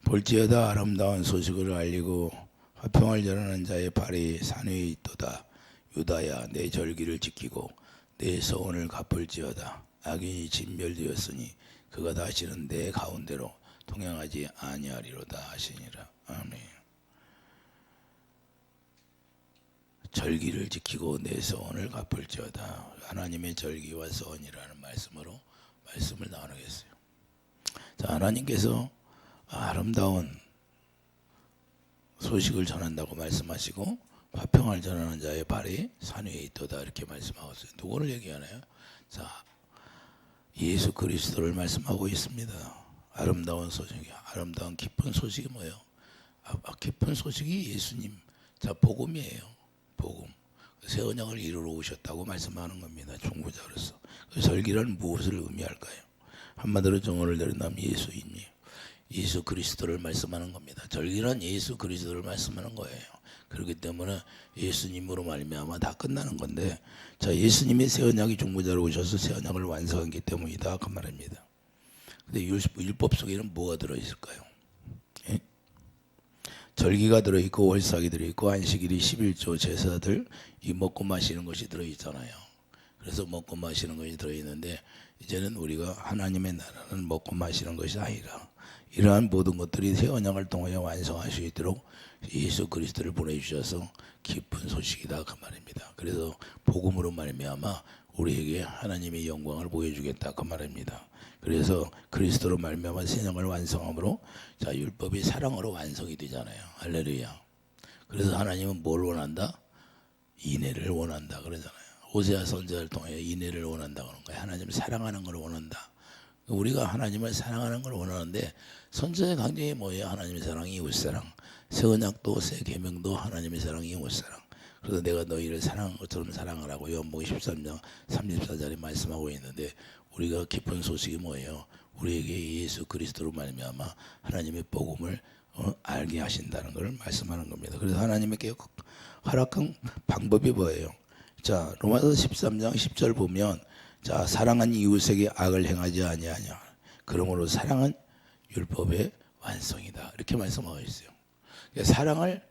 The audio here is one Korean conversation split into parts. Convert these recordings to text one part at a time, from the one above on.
볼지어다 아름다운 소식을 알리고 화평을 전하는 자의 발이 산 위에 있도다. 유다야, 내 절기를 지키고 내 서원을 갚을지어다. 악인이 진멸되었으니 그가 다시는 내 가운데로 통행하지 아니하리로다 하시니라. 아멘. 절기를 지키고 내 서원을 갚을지어다. 하나님의 절기와 서원이라는 말씀으로 말씀을 나누겠어요. 자, 하나님께서 아름다운 소식을 전한다고 말씀하시고 화평을 전하는 자의 발이 산 위에 있도다 이렇게 말씀하고 있어요. 누구를 얘기하나요? 자, 예수 그리스도를 말씀하고 있습니다. 아름다운 소식이, 아름다운 깊은 소식이 뭐예요? 깊은 소식이 예수님, 자, 복음이에요. 복음. 새 언약을 이루러 오셨다고 말씀하는 겁니다. 중보자로서. 그 절기란 무엇을 의미할까요? 한마디로 정언을 내린다면 예수님이에요. 예수 그리스도를 말씀하는 겁니다. 절기란 예수 그리스도를 말씀하는 거예요. 그렇기 때문에 예수님으로 말미암아 다 끝나는 건데, 자, 예수님이 새 언약이 중보자로 오셔서 새 언약을 완성했기 때문이다 그 말입니다. 근데 율법 속에는 뭐가 들어있을까요? 예? 절기가 들어있고 월삭이 들어있고 안식일이 11조 제사들 이 먹고 마시는 것이 들어있잖아요. 그래서 먹고 마시는 것이 들어있는데 이제는 우리가 하나님의 나라는 먹고 마시는 것이 아니라 이러한 모든 것들이 새 언약을 통하여 완성할 수 있도록 예수 그리스도를 보내주셔서 기쁜 소식이다 그 말입니다. 그래서 복음으로 말미암아 우리에게 하나님의 영광을 보여주겠다 그 말입니다. 그래서 그리스도로 말미암아 새 언약을 완성함으로, 자, 율법이 사랑으로 완성이 되잖아요. 할렐루야. 그래서 하나님은 뭘 원한다? 인애를 원한다 그러잖아요. 호세아 선지자를 통해 인애를 원한다 그런 거예요. 하나님을 사랑하는 걸 원한다. 우리가 하나님을 사랑하는 걸 원하는데 선지자의 강조이 뭐예요? 하나님의 사랑이 이웃사랑. 새 언약도 새 계명도 하나님의 사랑이 이웃사랑. 그래서 내가 너희를 사랑한 것처럼 사랑을 하고 요한복음 13장 34절에 말씀하고 있는데, 우리가 깊은 소식이 뭐예요? 우리에게 예수 그리스도로 말미암아 하나님의 복음을 알게 하신다는 걸 말씀하는 겁니다. 그래서 하나님께 허락한 방법이 뭐예요? 자, 로마서 13장 10절 보면, 자, 사랑한 이웃에게 악을 행하지 아니하냐. 그러므로 사랑은 율법의 완성이다. 이렇게 말씀하고 있어요. 그러니까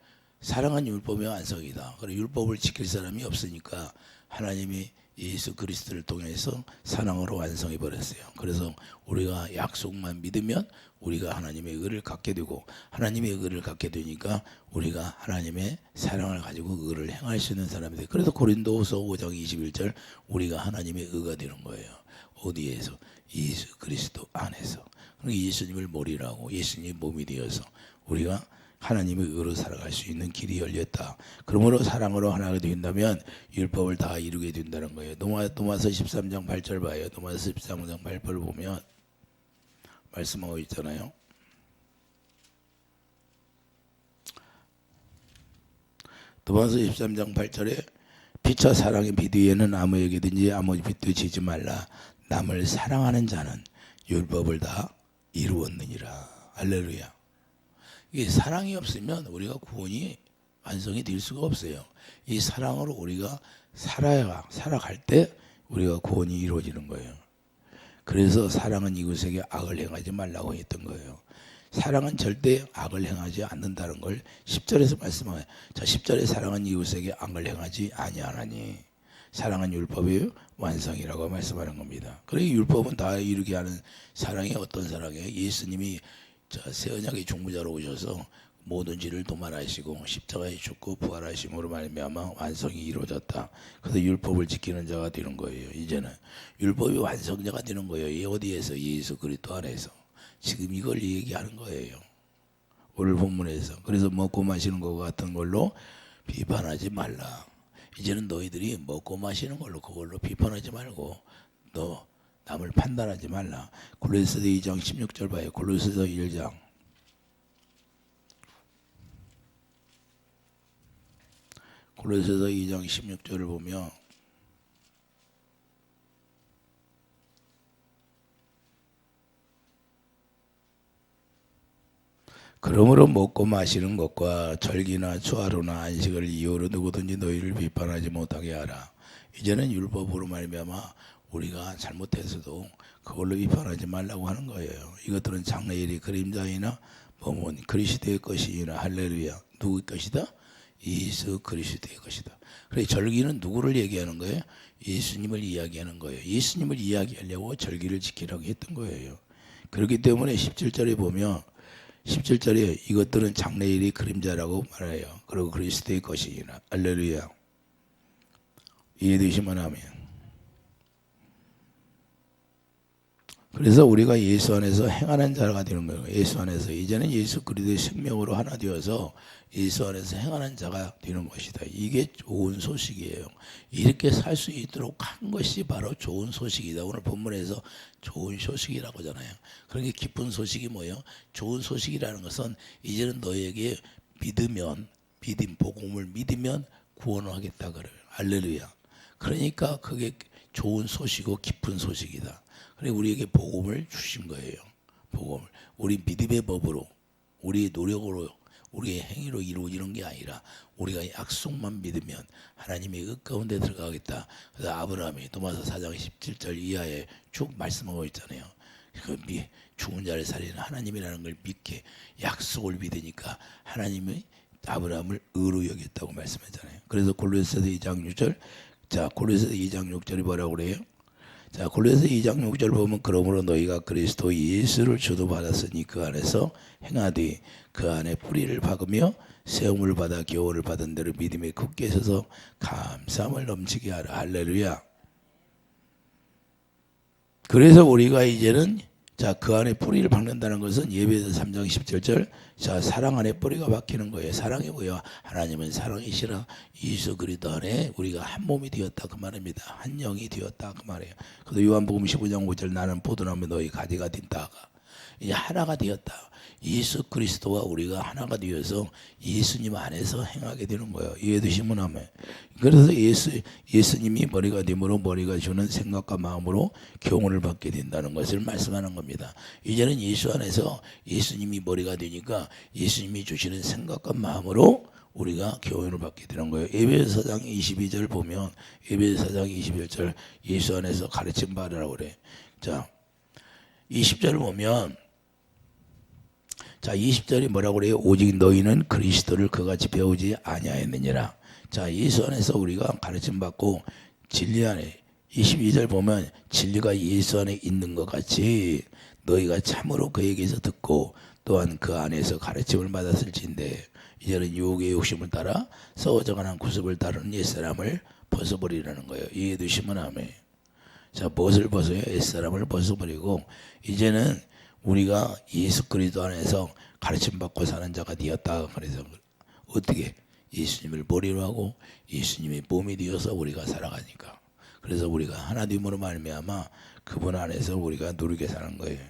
사랑은 율법의 완성이다. 그리고 율법을 지킬 사람이 없으니까 하나님이 예수 그리스도를 통해서 사랑으로 완성해 버렸어요. 그래서 우리가 약속만 믿으면 우리가 하나님의 의를 갖게 되고, 하나님의 의를 갖게 되니까 우리가 하나님의 사랑을 가지고 의를 행할 수 있는 사람이 돼요. 그래서 고린도후서 5장 21절 우리가 하나님의 의가 되는 거예요. 어디에서? 예수 그리스도 안에서. 그러니까 예수님을 머리라고 예수님이 몸이 되어서 우리가 하나님의 의로 살아갈 수 있는 길이 열렸다. 그러므로 사랑으로 하나가 된다면 율법을 다 이루게 된다는 거예요. 도마서 13장 8절 봐요. 도마서 13장 8절 보면 말씀하고 있잖아요. 도마서 13장 8절에 피차 사랑의 비두에는 아무에게든지 아무 빚도 지지 말라. 남을 사랑하는 자는 율법을 다 이루었느니라. 할렐루야. 이게 사랑이 없으면 우리가 구원이 완성이 될 수가 없어요. 이 사랑으로 우리가 살아갈 때 우리가 구원이 이루어지는 거예요. 그래서 사랑은 이웃에게 악을 행하지 말라고 했던 거예요. 사랑은 절대 악을 행하지 않는다는 걸 10절에서 말씀하여요. 자, 10절에 사랑은 이웃에게 악을 행하지 아니하나니 사랑은 율법의 완성이라고 말씀하는 겁니다. 그러니 율법은 다 이루게 하는 사랑이 어떤 사랑이에요? 예수님이 새 언약의 중보자로 오셔서 모든 죄를 도말하시고 십자가에 죽고 부활하심으로 말미암아 완성이 이루어졌다. 그래서 율법을 지키는 자가 되는 거예요. 이제는 율법이 완성자가 되는 거예요. 이 어디에서? 예수 그리스도 안에서. 지금 이걸 얘기하는 거예요. 오늘 본문에서. 그래서 먹고 마시는 것 같은 걸로 비판하지 말라. 이제는 너희들이 먹고 마시는 걸로 그걸로 비판하지 말고 너 남을 판단하지 말라. 골로새서 2장 16절 봐요. 골로새서 1장. 골로새서 2장 16절을 보면 그러므로 먹고 마시는 것과 절기나 초하루나 안식을 이유로 누구든지 너희를 비판하지 못하게 하라. 이제는 율법으로 말미암아 우리가 잘못해서도 그걸로 비판하지 말라고 하는 거예요. 이것들은 장래일이 그림자이나 몸은 그리스도의 것이니라. 할렐루야. 누구의 것이다? 예수 그리스도의 것이다. 그래 절기는 누구를 얘기하는 거예요? 예수님을 이야기하는 거예요. 예수님을 이야기하려고 절기를 지키라고 했던 거예요. 그렇기 때문에 17절에 보면 17절에 이것들은 장래일의 그림자라고 말해요. 그리고 그리스도의 것이니라. 할렐루야. 이해되시면 아멘. 그래서 우리가 예수 안에서 행하는 자가 되는 거예요. 예수 안에서 이제는 예수 그리스도의 생명으로 하나 되어서 예수 안에서 행하는 자가 되는 것이다. 이게 좋은 소식이에요. 이렇게 살 수 있도록 한 것이 바로 좋은 소식이다. 오늘 본문에서 좋은 소식이라고 하잖아요. 그러니까 기쁜 소식이 뭐예요? 좋은 소식이라는 것은 이제는 너에게 믿으면 복음을 믿으면 구원을 하겠다 그래요. 할렐루야. 그러니까 그게 좋은 소식이고 기쁜 소식이다. 그래 우리에게 복음을 주신 거예요. 복음을 우리 믿음의 법으로, 우리의 노력으로, 우리의 행위로 이루어지는 게 아니라 우리가 약속만 믿으면 하나님의 그 가운데 들어가겠다. 그래서 아브라함이 도마서 4장 17절 이하에 쭉 말씀하고 있잖아요. 죽은 자를 살리는 하나님이라는 걸 믿게 약속을 믿으니까 하나님이 아브라함을 의로 여겼다고 말씀했잖아요. 그래서 골로새서 2장 6절, 자 골로새서 2장 6절이 뭐라고 그래요? 자 골로새 2장 6절 보면 그러므로 너희가 그리스도 예수를 주도받았으니 그 안에서 행하되 그 안에 뿌리를 박으며 세움을 받아 교훈을 받은 대로 믿음에 굳게 서서 감사함을 넘치게 하라. 할렐루야. 그래서 우리가 이제는 자 그 안에 뿌리를 박는다는 것은 예배서 3장 17절 자 사랑 안에 뿌리가 박히는 거예요. 사랑이 뭐예요? 하나님은 사랑이시라. 예수 그리스도 안에 우리가 한 몸이 되었다 그 말입니다. 한 영이 되었다 그 말이에요. 그래서 요한복음 15장 5절 나는 포도나무 너희 가지가 된다가 이제 하나가 되었다. 예수 그리스도와 우리가 하나가 되어서 예수님 안에서 행하게 되는 거예요. 이해되시면 아멘. 그래서 예수님이 머리가 되므로 머리가 주는 생각과 마음으로 교훈을 받게 된다는 것을 말씀하는 겁니다. 이제는 예수 안에서 예수님이 머리가 되니까 예수님이 주시는 생각과 마음으로 우리가 교훈을 받게 되는 거예요. 에베소 4장 22절 보면 에베소 4장 21절 예수 안에서 가르침 받으라고 그래. 자 20절을 보면 자 20절이 뭐라고 그래요? 오직 너희는 그리스도를 그같이 배우지 아니하였느니라. 자 예수 안에서 우리가 가르침 받고 진리 안에 22절 보면 진리가 예수 안에 있는 것 같이 너희가 참으로 그에게서 듣고 또한 그 안에서 가르침을 받았을진데 이제는 유혹의 욕심을 따라 썩어져가는 구습을 따르는 옛사람을 벗어버리라는 거예요. 이해되시면 아멘. 자 무엇을 벗어요? 옛사람을 벗어버리고 이제는 우리가 예수 그리스도 안에서 가르침 받고 사는 자가 되었다. 그래서 어떻게 예수님을 머리로 하고 예수님의 몸이 되어서 우리가 살아가니까 그래서 우리가 하나됨으로 말미암아 그분 안에서 우리가 누리게 사는 거예요.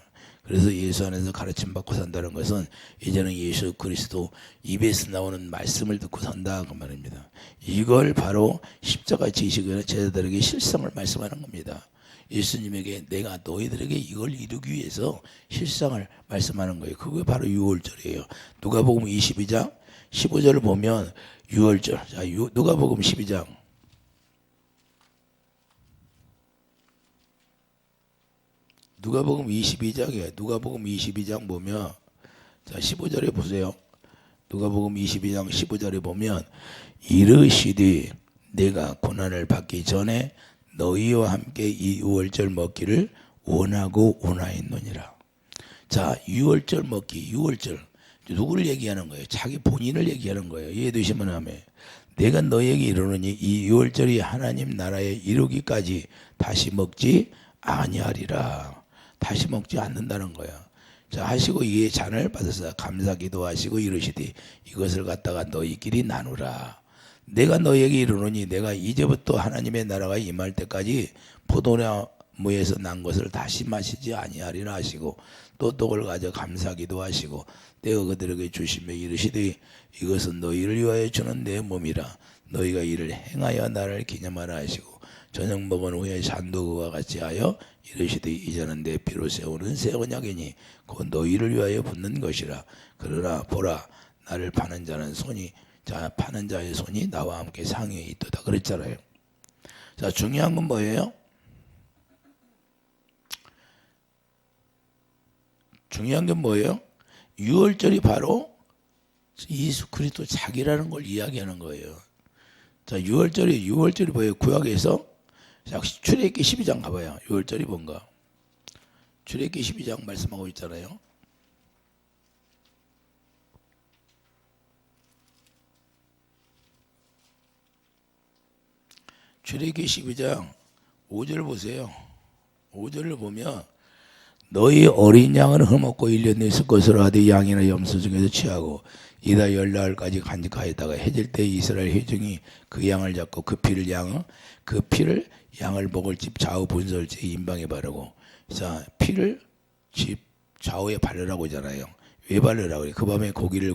그래서 예수 안에서 가르침 받고 산다는 것은 이제는 예수 그리스도 입에서 나오는 말씀을 듣고 산다 그 말입니다. 이걸 바로 십자가 지시고 제자들에게 실상을 말씀하는 겁니다. 예수님에게 내가 너희들에게 이걸 이루기 위해서 실상을 말씀하는 거예요. 그게 바로 유월절이에요. 누가복음 22장 15절을 보면 유월절. 자, 누가복음 12장 누가복음 22장이에요. 누가복음 22장 보면 자 15절에 보세요. 누가복음 22장 15절에 보면 이르시되 내가 고난을 받기 전에 너희와 함께 이 유월절 먹기를 원하고 원하였느니라. 자 유월절 먹기 유월절 누구를 얘기하는 거예요? 자기 본인을 얘기하는 거예요. 이해되시면 하면 내가 너희에게 이르노니 이 유월절이 하나님 나라에 이르기까지 다시 먹지 아니하리라. 다시 먹지 않는다는 거야. 자 하시고 이에 잔을 받아서 감사기도 하시고 이르시되 이것을 갖다가 너희끼리 나누라. 내가 너희에게 이르노니 내가 이제부터 하나님의 나라가 임할 때까지 포도나무에서 난 것을 다시 마시지 아니하리라 하시고 또 떡을 가져 감사기도 하시고 떼어 그들에게 주시며 이르시되 이것은 너희를 위하여 주는 내 몸이라. 너희가 이를 행하여 나를 기념하라 하시고 저녁 먹은 후에 잔도 그와 같이 하여 이르시되 이제는 내 피로 세우는 새 언약이니 곧 너희를 위하여 붓는 것이라. 그러나 보라 나를 파는 자는 손이 자 파는 자의 손이 나와 함께 상위에 있도다 그랬잖아요. 자 중요한 건 뭐예요? 중요한 건 뭐예요? 유월절이 바로 예수 그리스도 자기라는 걸 이야기하는 거예요. 자, 유월절이 뭐예요? 구약에서 자, 출애굽기 12장 가봐요. 유월절이 뭔가? 출애굽기 12장 말씀하고 있잖아요. 출애굽기 12장 5절 보세요. 5절을 보면 너희 어린 양은 흠없고 1년 내에 숫것으로 하되 양이나 염소 중에서 취하고 이다 열나흘까지 간직하였다가 해질 때 이스라엘 회중이 그 양을 잡고 그 피를 양을 먹을 집 좌우 분설지에 임방에 바르고 자 피를 집 좌우에 바르라고 하잖아요. 왜 바르라고 그래? 그 밤에 고기를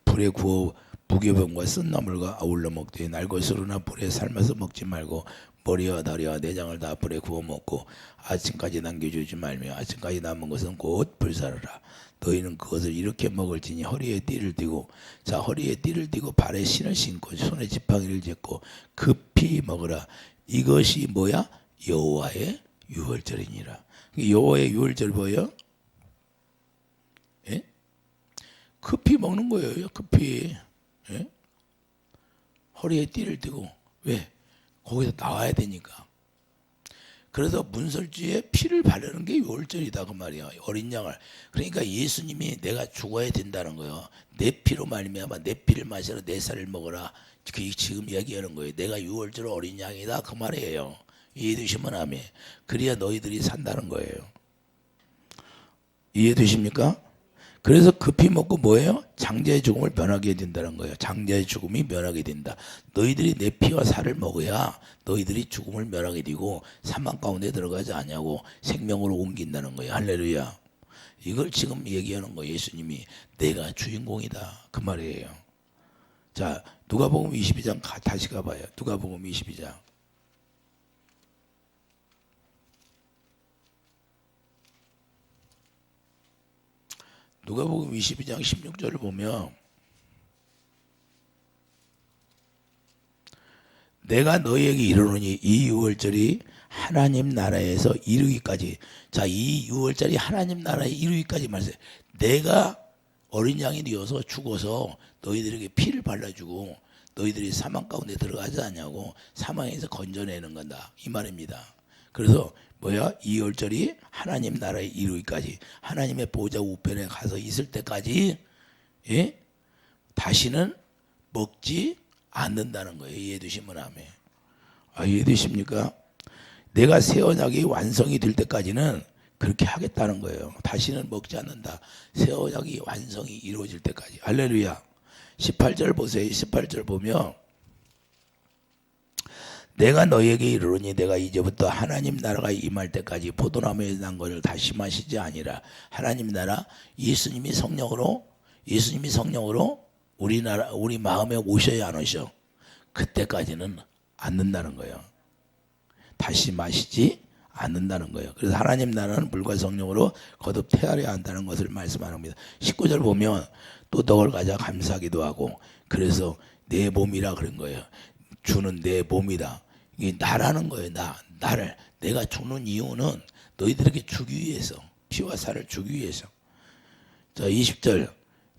불에 구워 무교병과 쓴 나물과 아울러 먹되 날것으로나 불에 삶아서 먹지 말고 머리와 다리와 내장을 다 불에 구워 먹고 아침까지 남겨주지 말며 아침까지 남은 것은 곧 불사르라. 너희는 그것을 이렇게 먹을지니 허리에 띠를 띠고 자 허리에 띠를 띠고 발에 신을 신고 손에 지팡이를 짚고 급히 먹으라. 이것이 뭐야? 여호와의 유월절이니라. 여호와의 유월절 뭐예요? 예? 급히 먹는 거예요. 급히. 예? 허리에 띠를 띠고 왜? 거기서 나와야 되니까. 그래서 문설주에 피를 바르는 게 유월절이다 그 말이야. 어린 양을. 그러니까 예수님이 내가 죽어야 된다는 거예요. 내 피로 말미암아 내 피를 마시러 내 살을 먹어라. 그게 지금 얘기하는 거예요. 내가 유월절 어린 양이다 그 말이에요. 이해되시면 아멘. 그래야 너희들이 산다는 거예요. 이해되십니까? 그래서 급히 먹고 뭐예요? 장자의 죽음을 면하게 된다는 거예요. 장자의 죽음이 면하게 된다. 너희들이 내 피와 살을 먹어야 너희들이 죽음을 면하게 되고 사망 가운데 들어가지 않냐고 생명으로 옮긴다는 거예요. 할렐루야. 이걸 지금 얘기하는 거예요. 예수님이 내가 주인공이다 그 말이에요. 자, 누가복음 22장 다시 가봐요. 누가복음 22장. 누가복음 22장 16절을 보면 내가 너희에게 이르노니 이 유월절이 하나님 나라에서 이루기까지 자, 이 유월절이 하나님 나라에 이루기까지 말했어요. 내가 어린 양이 되어서 죽어서 너희들에게 피를 발라주고 너희들이 사망 가운데 들어가지 않냐고 사망에서 건져내는 건다 이 말입니다. 그래서 뭐야? 이 유월절이 하나님 나라에 이루기까지 하나님의 보좌 우편에 가서 있을 때까지 예? 다시는 먹지 않는다는 거예요. 이해되시면 아멘. 이해되십니까? 내가 새 언약이 완성이 될 때까지는 그렇게 하겠다는 거예요. 다시는 먹지 않는다. 새 언약이 완성이 이루어질 때까지. 할렐루야. 18절 보세요. 18절 보면 내가 너희에게 이르노니 내가 이제부터 하나님 나라가 임할 때까지 포도나무에 난 것을 다시 마시지 아니라 하나님 나라 예수님이 성령으로 우리 마음에 오셔야 안 오셔. 그때까지는 않는다는 거예요. 다시 마시지 않는다는 거예요. 그래서 하나님 나라는 물과 성령으로 거듭 태어나야 한다는 것을 말씀합니다. 19절 보면 또 떡을 가져 감사하기도 하고 그래서 내 몸이라 그런 거예요. 주는 내 몸이다. 이게 나라는 거예요. 나를 내가 주는 이유는 너희들에게 주기 위해서 피와 살을 주기 위해서. 자 20절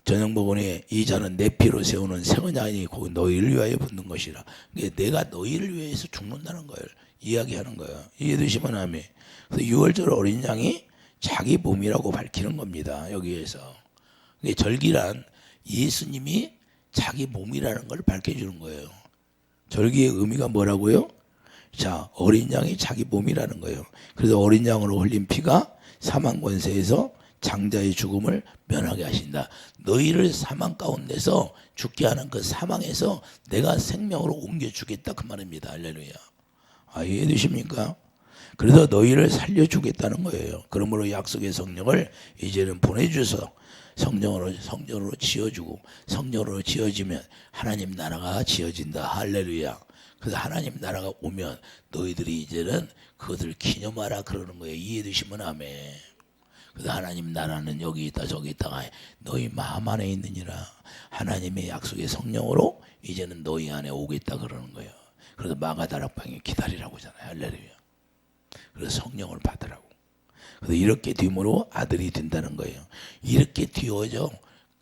저녁 먹으니 이 잔은 내 피로 세우는 새 언약이니 곧 너희를 위하여 붓는 것이라. 내가 너희를 위해서 죽는다는 걸 이야기하는 거예요. 이해되시면 아멘. 그래서 유월절 어린 양이 자기 몸이라고 밝히는 겁니다. 여기에서 절기란 예수님이 자기 몸이라는 걸 밝혀주는 거예요. 절기의 의미가 뭐라고요? 자, 어린 양이 자기 몸이라는 거예요. 그래서 어린 양으로 흘린 피가 사망 권세에서 장자의 죽음을 면하게 하신다. 너희를 사망 가운데서 죽게 하는 그 사망에서 내가 생명으로 옮겨주겠다 그 말입니다. 할렐루야. 이해되십니까? 그래서 너희를 살려주겠다는 거예요. 그러므로 약속의 성령을 이제는 보내주셔서 성령으로 지어주고 성령으로 지어지면 하나님 나라가 지어진다. 할렐루야. 그래서 하나님 나라가 오면 너희들이 이제는 그것을 기념하라 그러는 거예요. 이해되시면 아멘. 그래서 하나님 나라는 여기 있다 저기 있다가 너희 마음 안에 있느니라. 하나님의 약속의 성령으로 이제는 너희 안에 오겠다 그러는 거예요. 그래서 마가다락방에 기다리라고 하잖아요. 할렐루야. 그래서 성령을 받으라고. 그래서 이렇게 됨으로 아들이 된다는 거예요. 이렇게 되어져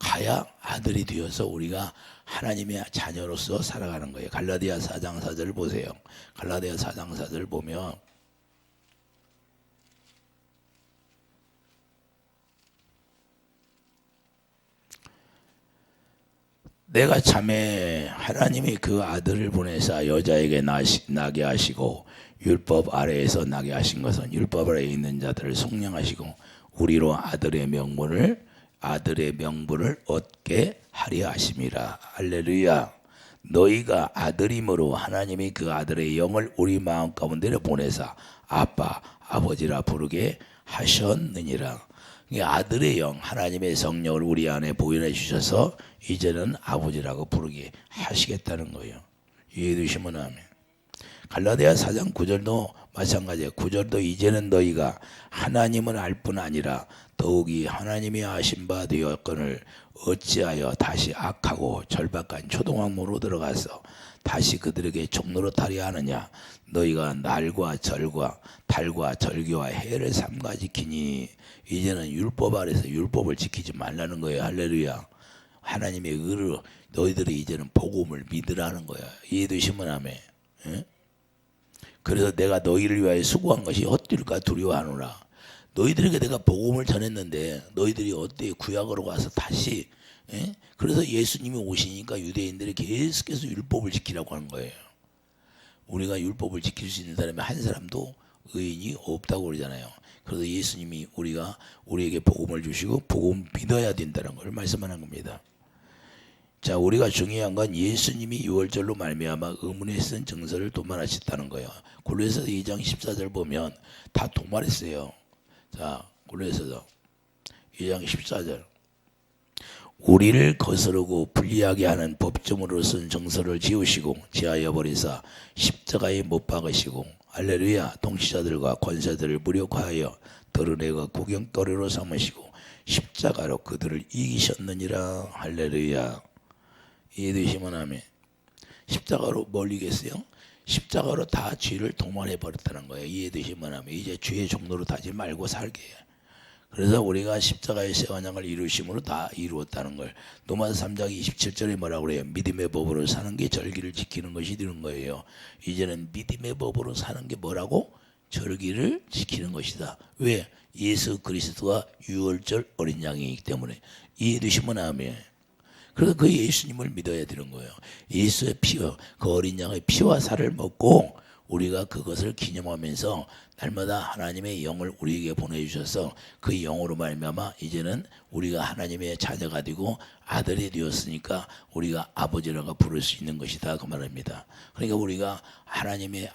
가야 아들이 되어서 우리가 하나님의 자녀로서 살아가는 거예요. 갈라디아 4장 4절 보세요. 갈라디아 4장 4절 보면 내가 참에 하나님이 그 아들을 보내사 여자에게 나게 하시고 율법 아래에서 나게 하신 것은 율법 아래에 있는 자들을 속량하시고 우리로 아들의 명분을 얻게 하려 하심이라. 할렐루야. 너희가 아들임으로 하나님이 그 아들의 영을 우리 마음 가운데로 보내사 아빠 아버지라 부르게 하셨느니라. 아들의 영 하나님의 성령을 우리 안에 보존해 주셔서 이제는 아버지라고 부르게 하시겠다는 거예요. 이해되시면 아멘. 갈라디아 4장 9절도 마찬가지예요. 9절도 이제는 너희가 하나님을 알 뿐 아니라 더욱이 하나님이 아신 바 되었거늘 어찌하여 다시 악하고 절박한 초동학문으로 들어가서 다시 그들에게 종노릇하려 하느냐. 너희가 날과 절과 달과 절기와 해를 삼가 지키니 이제는 율법 아래서 율법을 지키지 말라는 거예요. 할렐루야. 하나님의 의를 너희들이 이제는 복음을 믿으라는 거야. 이해되시면 아멘. 예? 그래서 내가 너희를 위하여 수고한 것이 헛될까 두려워하노라. 너희들에게 내가 복음을 전했는데 너희들이 어때 구약으로 가서 다시 그래서 예수님이 오시니까 유대인들이 계속해서 율법을 지키라고 하는 거예요. 우리가 율법을 지킬 수 있는 사람이 한 사람도 의인이 없다고 그러잖아요. 그래서 예수님이 우리에게 복음을 주시고 복음 믿어야 된다는 걸 말씀하는 겁니다. 자, 우리가 중요한 건 예수님이 유월절로 말미암아 의문에 쓴 증서를 도말하셨다는 거예요. 골로새서 2장 14절 보면 다 도말했어요. 자, 골로새서 2장 14절. 우리를 거스르고 불리하게 하는 법정으로 쓴 정서를 지우시고 지하여 버리사 십자가에 못 박으시고 할렐루야. 통치자들과 권세들을 무력화하여 드러내고 구경거리로 삼으시고 십자가로 그들을 이기셨느니라. 할렐루야. 이해되시면 아멘. 십자가로 뭘 이겼어요? 십자가로 다 죄를 도말해 버렸다는 거예요. 이해되시면 아멘. 이제 죄의 종로로 타지 말고 살게 해요. 그래서 우리가 십자가의 새 언약을 이루심으로 다 이루었다는 걸 로마서 3장 27절에 뭐라고 그래요? 믿음의 법으로 사는 게 절기를 지키는 것이 되는 거예요. 이제는 믿음의 법으로 사는 게 뭐라고? 절기를 지키는 것이다. 왜? 예수 그리스도가 유월절 어린 양이기 때문에. 이해되시면 아멘. 그래서 그 예수님을 믿어야 되는 거예요. 예수의 피와 그 어린 양의 피와 살을 먹고 우리가 그것을 기념하면서 날마다 하나님의 영을 우리에게 보내주셔서 그 영으로 말미암아 이제는 우리가 하나님의 자녀가 되고 아들이 되었으니까 우리가 아버지라고 부를 수 있는 것이다 그 말입니다. 그러니까 우리가 하나님의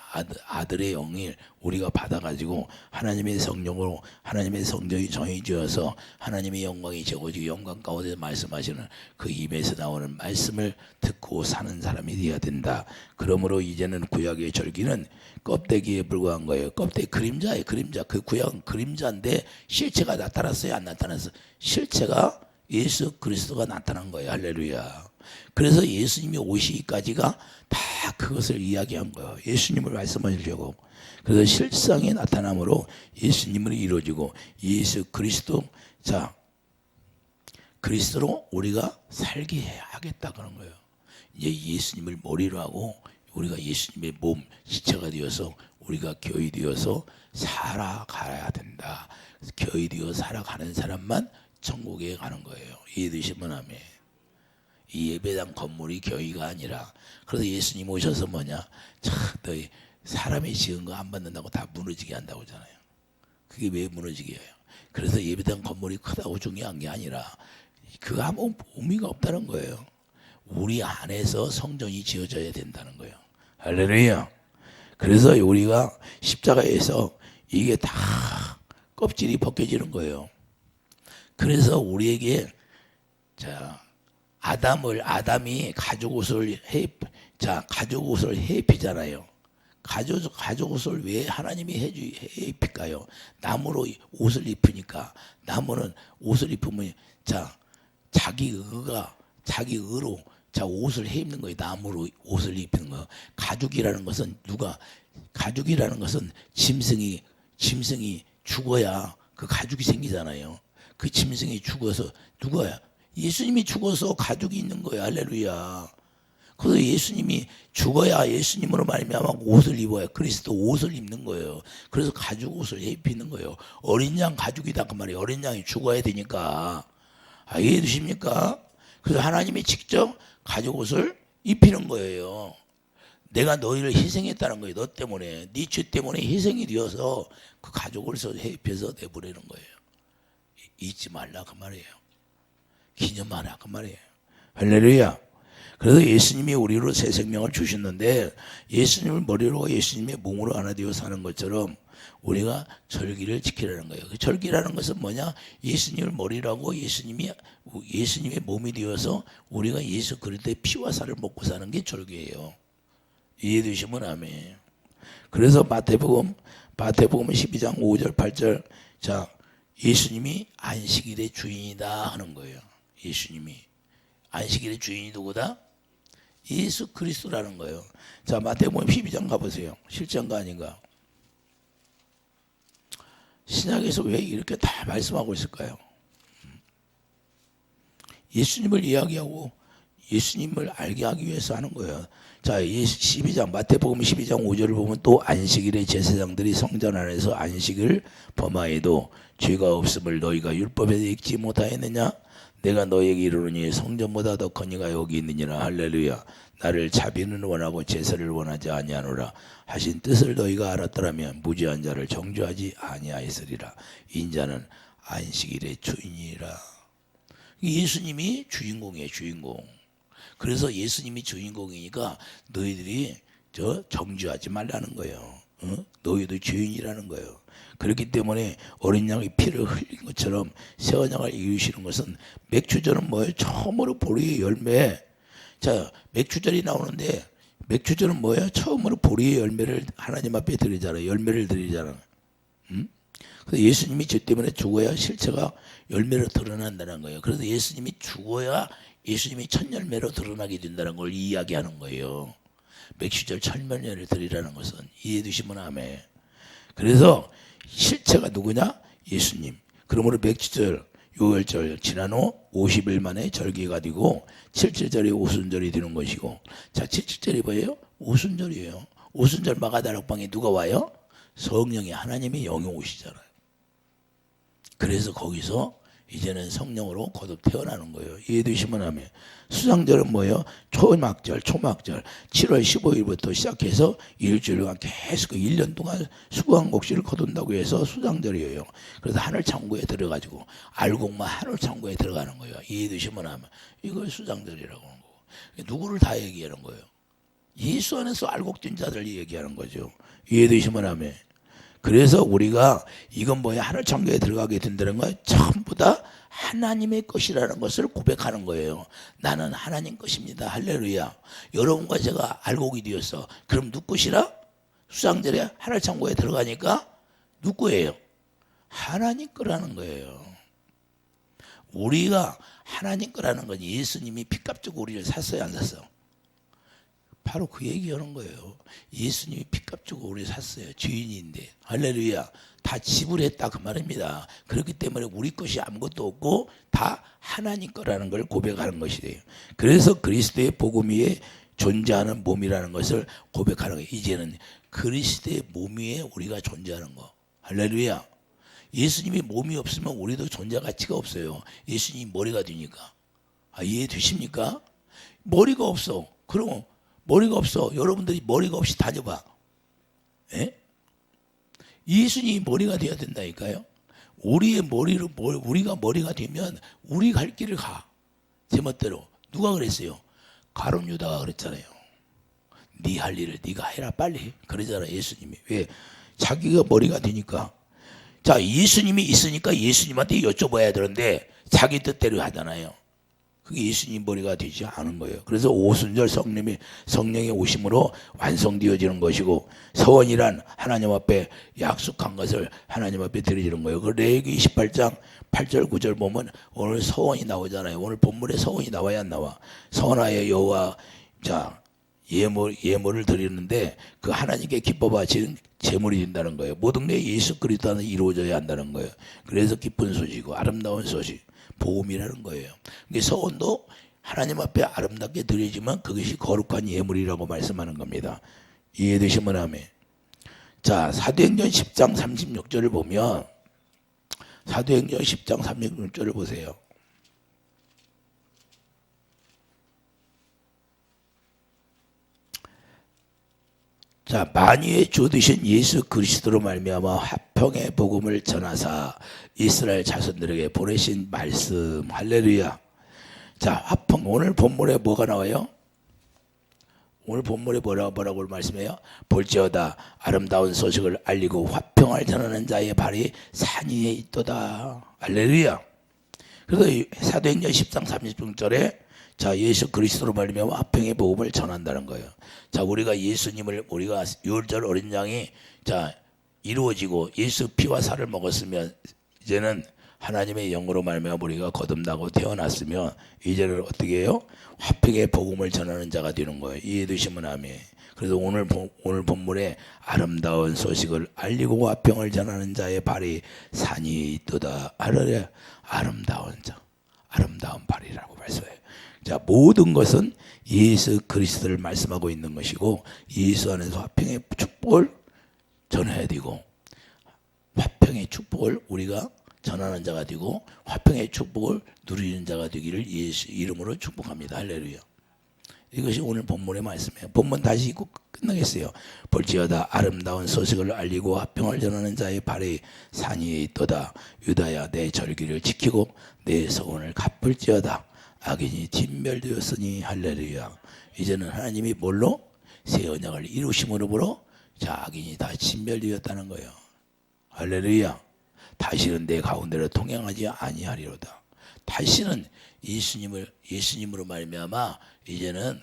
아들의 영을 우리가 받아가지고 하나님의 성령으로 하나님의 성령이 정해지어서 하나님의 영광이 제거지고 영광 가운데 말씀하시는 그 입에서 나오는 말씀을 듣고 사는 사람이 되어야 된다. 그러므로 이제는 구약의 절기는 껍데기에 불과한 거예요. 껍데기 그림자예요. 그림자. 그 구약은 그림자인데 실체가 나타났어요? 안 나타났어요? 실체가 예수 그리스도가 나타난 거예요. 할렐루야. 그래서 예수님이 오시기까지가 다 그것을 이야기한 거예요. 예수님을 말씀하시려고. 그래서 실상의 나타남으로 예수님을 이루어지고 예수 그리스도 자 그리스도로 우리가 살게 하겠다 그런 거예요. 이제 예수님을 머리로 하고 우리가 예수님의 몸 지체가 되어서 우리가 교회 되어서 살아가야 된다. 교회 되어 살아가는 사람만 천국에 가는 거예요. 이해되시면 아멘. 이 예배당 건물이 교회가 아니라 그래서 예수님 오셔서 뭐냐 너희 사람이 지은 거 안 받는다고 다 무너지게 한다고 하잖아요. 그게 왜 무너지게 해요? 그래서 예배당 건물이 크다고 중요한 게 아니라 그거 아무 의미가 없다는 거예요. 우리 안에서 성전이 지어져야 된다는 거예요. 할렐루야. 그래서 우리가 십자가에서 이게 다 껍질이 벗겨지는 거예요. 그래서 우리에게 자 아담이 가죽 옷을 해 입히잖아요. 가죽 옷을 왜 하나님이 해 입힐까요? 나무로 옷을 입히니까 나무는 옷을 입으면 자기 의로 옷을 해 입는 거예요. 나무로 옷을 입히는 거. 가죽이라는 것은 짐승이 죽어야 그 가죽이 생기잖아요. 그 짐승이 죽어서 누가 예수님이 죽어서 가죽이 있는 거예요. 할렐루야. 그래서 예수님이 죽어야 예수님으로 말미암아 옷을 입어야 그리스도 옷을 입는 거예요. 그래서 가죽 옷을 입히는 거예요. 어린 양 가죽이다 그 말이에요. 어린 양이 죽어야 되니까. 이해해 주십니까? 그래서 하나님이 직접 가죽 옷을 입히는 거예요. 내가 너희를 희생했다는 거예요. 너 때문에 네 죄 때문에 희생이 되어서 그 가죽 옷을 입혀서 내보내는 거예요. 잊지 말라 그 말이에요. 기념하라 그 말이에요. 할렐루야. 그래서 예수님이 우리로 새 생명을 주셨는데 예수님을 머리로 예수님의 몸으로 하나 되어 사는 것처럼 우리가 절기를 지키라는 거예요. 그 절기라는 것은 뭐냐? 예수님을 머리라고 예수님의 몸이 되어서 우리가 예수 그리스도의 피와 살을 먹고 사는 게 절기예요. 이해되시면 아멘. 그래서 마태복음 12장 5절 8절 자 예수님이 안식일의 주인이다 하는 거예요. 예수님이 안식일의 주인이 누구다? 예수 그리스도라는 거예요. 자 마태복음 12장 가보세요. 실제인가 아닌가? 신약에서 왜 이렇게 다 말씀하고 있을까요? 예수님을 이야기하고 예수님을 알게 하기 위해서 하는 거예요. 자, 12장 마태복음 12장 5절을 보면 또 안식일에 제사장들이 성전 안에서 안식을 범하여도 죄가 없음을 너희가 율법에서 읽지 못하였느냐? 내가 너에게 이르노니 성전보다 더 권위가 여기 있느니라. 할렐루야. 나를 자비는 원하고 제사를 원하지 아니하노라 하신 뜻을 너희가 알았더라면 무죄한 자를 정죄하지 아니하였으리라. 인자는 안식일의 주인이라. 예수님이 주인공이에요. 주인공. 그래서 예수님이 주인공이니까 너희들이 정죄하지 말라는 거예요. 너희도 죄인이라는 거예요. 그렇기 때문에 어린 양의 피를 흘린 것처럼 새 언약을 이루시는 것은 맥주절은 뭐예요? 처음으로 보리의 열매. 자, 맥주절이 나오는데 맥주절은 뭐예요? 처음으로 보리의 열매를 하나님 앞에 드리잖아요. 열매를 드리잖아요. 그래서 예수님이 죄 때문에 죽어야 실체가 열매로 드러난다는 거예요. 그래서 예수님이 죽어야 예수님이 첫 열매로 드러나게 된다는 걸 이야기하는 거예요. 맥주절 첫 열매를 드리라는 것은 이해되시면 아멘. 그래서 실체가 누구냐? 예수님. 그러므로 맥주절, 요열절 지난 후 50일 만에 절기가 되고 7절이 오순절이 되는 것이고 자 7절이 뭐예요? 오순절이에요. 오순절 마가다락방에 누가 와요? 성령이 하나님의 영이 오시잖아요. 그래서 거기서 이제는 성령으로 거듭 태어나는 거예요. 이해되시면 하면 수장절은 뭐예요? 초막절 7월 15일부터 시작해서 일주일간 계속 1년 동안 수고한 곡식을 거둔다고 해서 수장절이에요. 그래서 하늘창고에 들어가지고 알곡만 하늘창고에 들어가는 거예요. 이해되시면 하면 이걸 수장절이라고 하는 거고 누구를 다 얘기하는 거예요? 예수 안에서 알곡된 자들 얘기하는 거죠. 이해되시면 하면 그래서 우리가 이건 뭐야? 하늘창고에 들어가게 된다는 건 전부 다 하나님의 것이라는 것을 고백하는 거예요. 나는 하나님 것입니다. 할렐루야. 여러분과 제가 알곡이 되었어. 그럼 누구 것이라? 수장절에 하늘창고에 들어가니까 누구 거예요? 하나님 거라는 거예요. 우리가 하나님 거라는 건 예수님이 피값주고 우리를 샀어요, 안 샀어? 바로 그 얘기하는 거예요. 예수님이 피값 주고 우리 샀어요. 주인인데 할렐루야. 다 지불했다 그 말입니다. 그렇기 때문에 우리 것이 아무것도 없고 다 하나님 거라는 걸 고백하는 것이 돼요. 그래서 그리스도의 복음 위에 존재하는 몸이라는 것을 고백하는 거예요. 이제는 그리스도의 몸 위에 우리가 존재하는 거. 할렐루야. 예수님이 몸이 없으면 우리도 존재 가치가 없어요. 예수님이 머리가 되니까. 이해되십니까? 머리가 없어. 그럼 머리가 없어. 여러분들이 머리가 없이 다녀봐. 예? 예수님이 머리가 되어야 된다니까요. 우리의 머리로 우리가 머리가 되면 우리 갈 길을 가. 제멋대로. 누가 그랬어요? 가룟 유다가 그랬잖아요. 네 할 일을 네가 해라 빨리. 그러잖아요. 예수님이. 왜? 자기가 머리가 되니까. 자, 예수님이 있으니까 예수님한테 여쭤봐야 되는데 자기 뜻대로 하잖아요. 그게 예수님 머리가 되지 않은 거예요. 그래서 오순절 성령의 오심으로 완성되어지는 것이고 서원이란 하나님 앞에 약속한 것을 하나님 앞에 드리는 거예요. 그 레위기 28장 8절 9절 보면 오늘 서원이 나오잖아요. 오늘 본문에 서원이 나와야 안 나와. 서원하여 여호와 자 예물을 드리는데 그 하나님께 기뻐 바치는 제물이 된다는 거예요. 모든 게 예수 그리스도 안에 이루어져야 한다는 거예요. 그래서 기쁜 소식이고 아름다운 소식. 복음이라는 거예요. 그게 서원도 하나님 앞에 아름답게 드려지면 그것이 거룩한 예물이라고 말씀하는 겁니다. 이해되시면 아멘. 자, 사도행전 10장 36절을 보면, 사도행전 10장 36절을 보세요. 자, 만유의 주 되신 예수 그리스도로 말미암아 화평의 복음을 전하사 이스라엘 자손들에게 보내신 말씀. 할렐루야. 자, 화평. 오늘 본문에 뭐가 나와요? 오늘 본문에 뭐라고 말씀해요? 볼지어다 아름다운 소식을 알리고 화평을 전하는 자의 발이 산 위에 있도다. 할렐루야. 그래서 사도행전 10장 36절에 자, 예수 그리스도로 말미암아 화평의 복음을 전한다는 거예요. 자, 우리가 예수님을, 우리가 유월절 어린 양이 자 이루어지고 예수 피와 살을 먹었으면 이제는 하나님의 영으로 말미암아 우리가 거듭나고 태어났으면 이제는 어떻게 해요? 화평의 복음을 전하는 자가 되는 거예요. 이해되시면 아멘. 그래서 오늘 본문에 아름다운 소식을 알리고 화평을 전하는 자의 발이 산이 있도다. 할렐루야. 아름다운 자, 아름다운 발이라고 말씀해요. 자, 모든 것은 예수 그리스도를 말씀하고 있는 것이고 예수 안에서 화평의 축복을 전해야 되고 화평의 축복을 우리가 전하는 자가 되고 화평의 축복을 누리는 자가 되기를 예수 이름으로 축복합니다. 할렐루야. 이것이 오늘 본문의 말씀이에요. 본문 다시 읽고 끝나겠어요. 볼지어다 아름다운 소식을 알리고 화평을 전하는 자의 발이 산 위에 있도다. 유다야 내 절기를 지키고 내 서원을 갚을지어다. 악인이 진멸되었으니. 할렐루야. 이제는 하나님이 뭘로? 새 언약을 이루심으로 자, 악인이 다 진멸되었다는 거예요. 할렐루야. 다시는 내 가운데로 통행하지 아니하리로다. 다시는 예수님으로 말미암아 이제는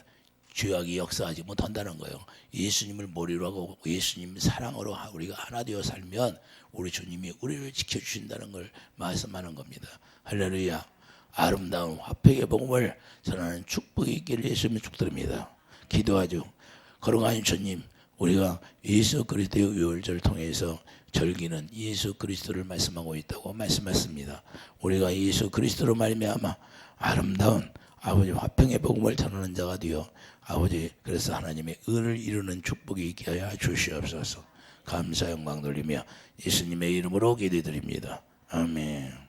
죄악이 역사하지 못한다는 거예요. 예수님을 머리로 하고 예수님 사랑으로 우리가 하나 되어 살면 우리 주님이 우리를 지켜주신다는 걸 말씀하는 겁니다. 할렐루야. 아름다운 화평의 복음을 전하는 축복이 있기를 예수님을 축드립니다. 기도하죠. 거룩하신 주님, 우리가 예수 그리스도의 유월절을 통해서 절기는 예수 그리스도를 말씀하고 있다고 말씀했습니다. 우리가 예수 그리스도로 말미암아 아름다운 아버지 화평의 복음을 전하는 자가 되어 아버지 그래서 하나님의 의를 이루는 축복이 있게 하여 주시옵소서. 감사 영광 돌리며 예수님의 이름으로 기도드립니다. 아멘.